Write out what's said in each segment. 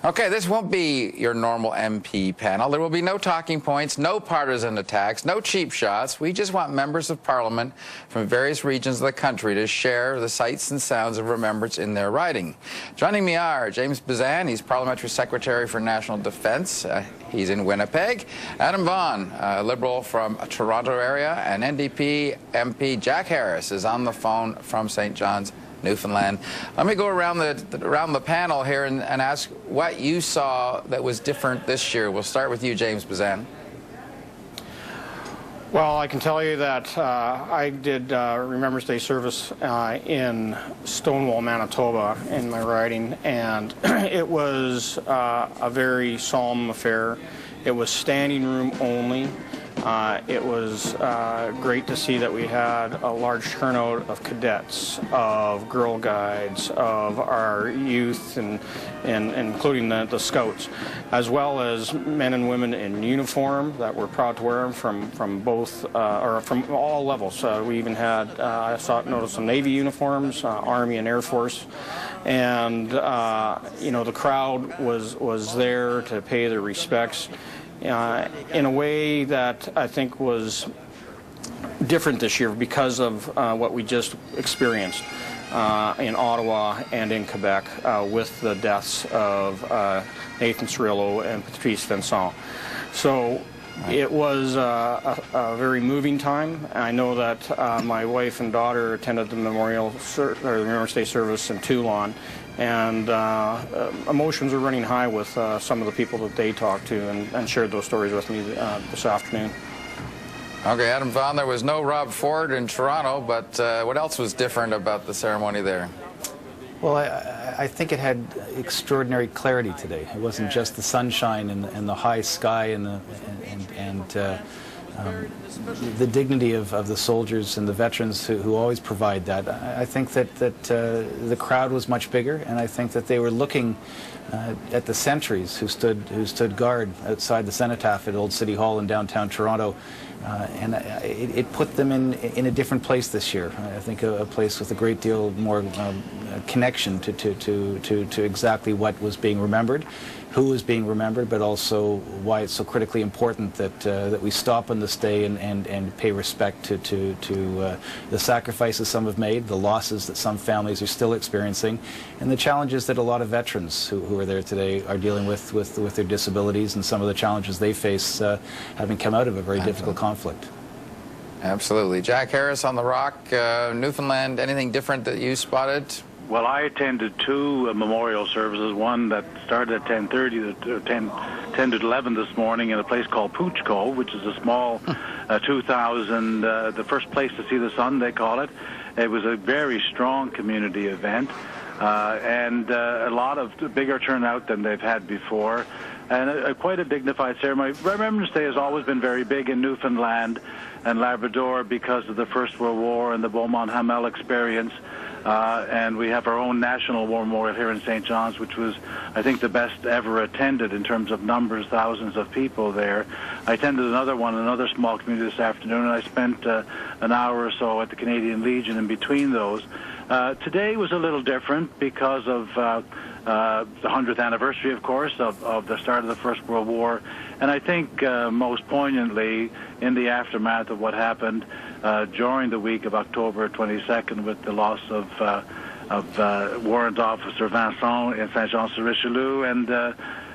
Okay, this won't be your normal MP panel. There will be no talking points, no partisan attacks, no cheap shots. We just want members of Parliament from various regions of the country to share the sights and sounds of remembrance in their riding. Joining me are James Bezan, he's Parliamentary Secretary for National Defence. He's in Winnipeg. Adam Vaughan, a Liberal from Toronto area, and NDP MP Jack Harris is on the phone from St. John's, Newfoundland. Let me go around the panel here and ask what you saw that was different this year. We'll start with you, James Bezan. Well, I can tell you that I did Remembrance Day service in Stonewall, Manitoba in my riding, and it was a very solemn affair. It was standing room only. It was great to see that we had a large turnout of cadets, of Girl Guides, of our youth, and including the Scouts, as well as men and women in uniform that were proud to wear them from both, or from all levels. We even had, I noticed some Navy uniforms, Army and Air Force, and you know, the crowd was there to pay their respects. In a way that I think was different this year because of what we just experienced in Ottawa and in Quebec with the deaths of Nathan Cirillo and Patrice Vincent. So it was a very moving time. I know that my wife and daughter attended the Remembrance Day service in Toulon, and emotions are running high with some of the people that they talked to and shared those stories with me this afternoon. Okay, Adam Vaughan, there was no Rob Ford in Toronto, but what else was different about the ceremony there? Well, I think it had extraordinary clarity today. It wasn't just the sunshine and the high sky and the dignity of the soldiers and the veterans who always provide that. I think that the crowd was much bigger, and I think that they were looking at the sentries who stood guard outside the cenotaph at Old City Hall in downtown Toronto, and it put them in a different place this year. I think a place with a great deal more connection to exactly what was being remembered, who was being remembered, but also why it's so critically important that we stop on this day and pay respect to the sacrifices some have made, the losses that some families are still experiencing, and the challenges that a lot of veterans who are there today are dealing with their disabilities and some of the challenges they face having come out of a very difficult conflict. Absolutely. Jack Harris on the Rock, Newfoundland, anything different that you spotted? Well, I attended two memorial services, one that started at 10:30, 10 to 11 this morning in a place called Pooch Cove, which is a small 2,000, the first place to see the sun, they call it. It was a very strong community event, and a lot of bigger turnout than they've had before, and quite a dignified ceremony. Remembrance Day has always been very big in Newfoundland and Labrador because of the First World War and the Beaumont-Hamel experience. And we have our own National War Memorial here in St. John's, which was, I think, the best ever attended in terms of numbers, thousands of people there. I attended another one, another small community this afternoon, and I spent an hour or so at the Canadian Legion in between those. Today was a little different because of the 100th anniversary, of course, of the start of the First World War, and I think most poignantly in the aftermath of what happened during the week of October 22nd with the loss of Warrant Officer Vincent in Saint-Jean-sur-Richelieu,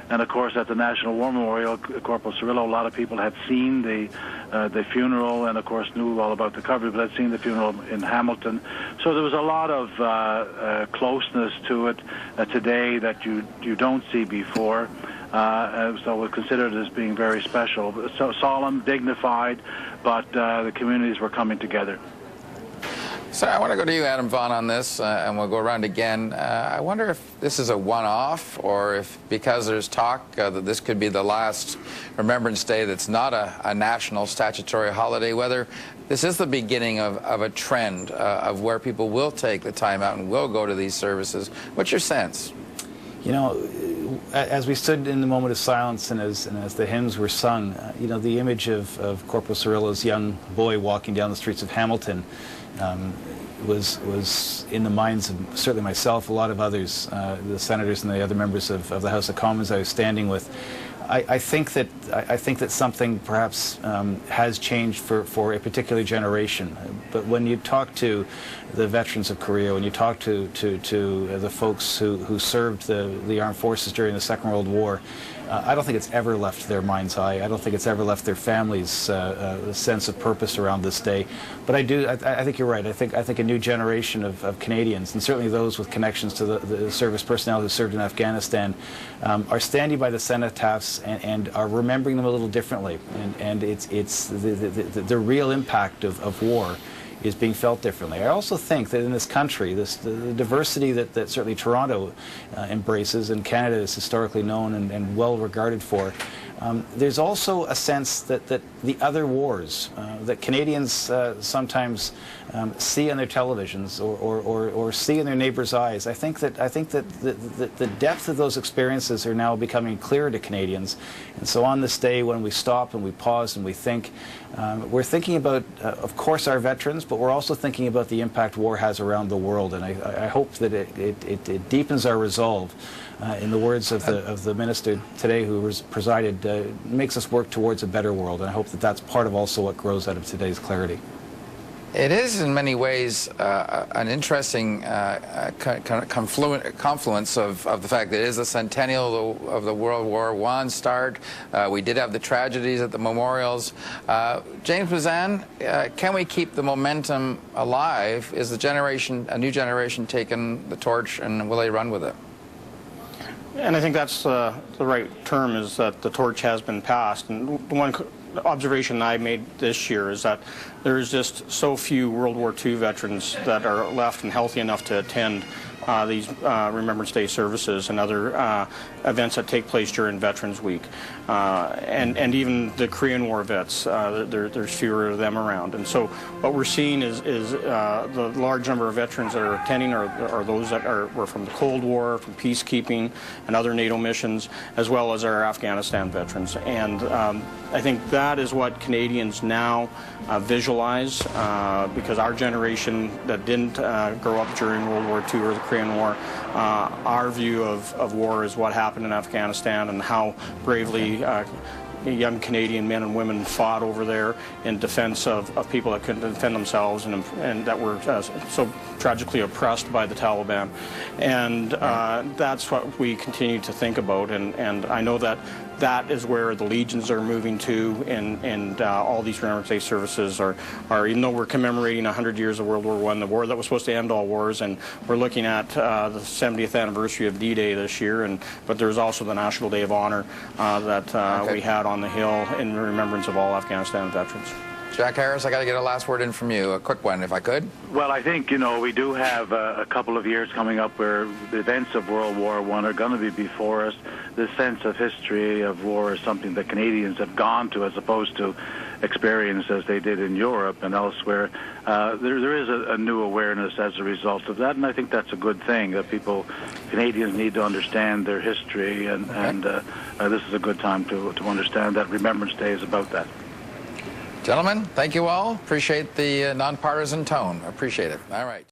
and of course at the National War Memorial, Corporal Cirillo. A lot of people had seen the funeral and of course knew all about the coverage, but had seen the funeral in Hamilton. So there was a lot of closeness to it today that you don't see before. So we consider it as being very special. So solemn, dignified, but the communities were coming together. So I want to go to you, Adam Vaughan, on this, and we'll go around again. I wonder if this is a one-off, or if, because there's talk that this could be the last Remembrance Day that's not a national statutory holiday, whether this is the beginning of a trend of where people will take the time out and will go to these services. What's your sense? You know, as we stood in the moment of silence and as the hymns were sung, you know, the image of Corporal Cirillo's young boy walking down the streets of Hamilton was in the minds of certainly myself, a lot of others, the senators and the other members of the House of Commons I was standing with. I think that something perhaps has changed for a particular generation. But when you talk to the veterans of Korea, when you talk to the folks who served the armed forces during the Second World War, I don't think it's ever left their mind's eye. I don't think it's ever left their families' sense of purpose around this day. But I think you're right. I think a new generation of Canadians, and certainly those with connections to the service personnel who served in Afghanistan, are standing by the cenotaphs and are remembering them a little differently. And it's the real impact of war is being felt differently. I also think that in this country, the diversity that certainly Toronto embraces and Canada is historically known and well regarded for, there's also a sense that the other wars that Canadians sometimes see on their televisions or see in their neighbors' eyes, I think that the depth of those experiences are now becoming clearer to Canadians. And so on this day, when we stop and we pause and we think, we're thinking about, of course, our veterans, but we're also thinking about the impact war has around the world. And I hope that it deepens our resolve. In the words of the minister today who presided, makes us work towards a better world. And I hope that that's part of also what grows out of today's clarity. It is in many ways an interesting confluence of the fact that it is the centennial of the World War I start. We did have the tragedies at the memorials. James Bezan, can we keep the momentum alive? Is a new generation taking the torch, and will they run with it? And I think that's the right term, is that the torch has been passed. And the one observation I made this year is that there's just so few World War II veterans that are left and healthy enough to attend these Remembrance Day services and other events that take place during Veterans Week. And even the Korean War vets, there's fewer of them around. And so what we're seeing is the large number of veterans that are attending are those that were from the Cold War, from peacekeeping and other NATO missions, as well as our Afghanistan veterans. And I think that is what Canadians now visualize, because our generation that didn't grow up during World War II or the Korean War, our view of war is what happened in Afghanistan and how bravely young Canadian men and women fought over there in defense of people that couldn't defend themselves and that were so tragically oppressed by the Taliban. And that's what we continue to think about. And I know that that is where the legions are moving to, and all these Remembrance Day services are, even though we're commemorating 100 years of World War I, the war that was supposed to end all wars, and we're looking at the 70th anniversary of D-Day this year, but there's also the National Day of Honor that we had on the Hill in remembrance of all Afghanistan veterans. Jack Harris, I got to get a last word in from you, a quick one, if I could. Well, I think, we do have a couple of years coming up where the events of World War I are going to be before us. This sense of history of war is something that Canadians have gone to as opposed to experience as they did in Europe and elsewhere. There is a new awareness as a result of that, and I think that's a good thing, that Canadians need to understand their history, and this is a good time to understand that. Remembrance Day is about that. Gentlemen, thank you all. Appreciate the nonpartisan tone. Appreciate it. All right.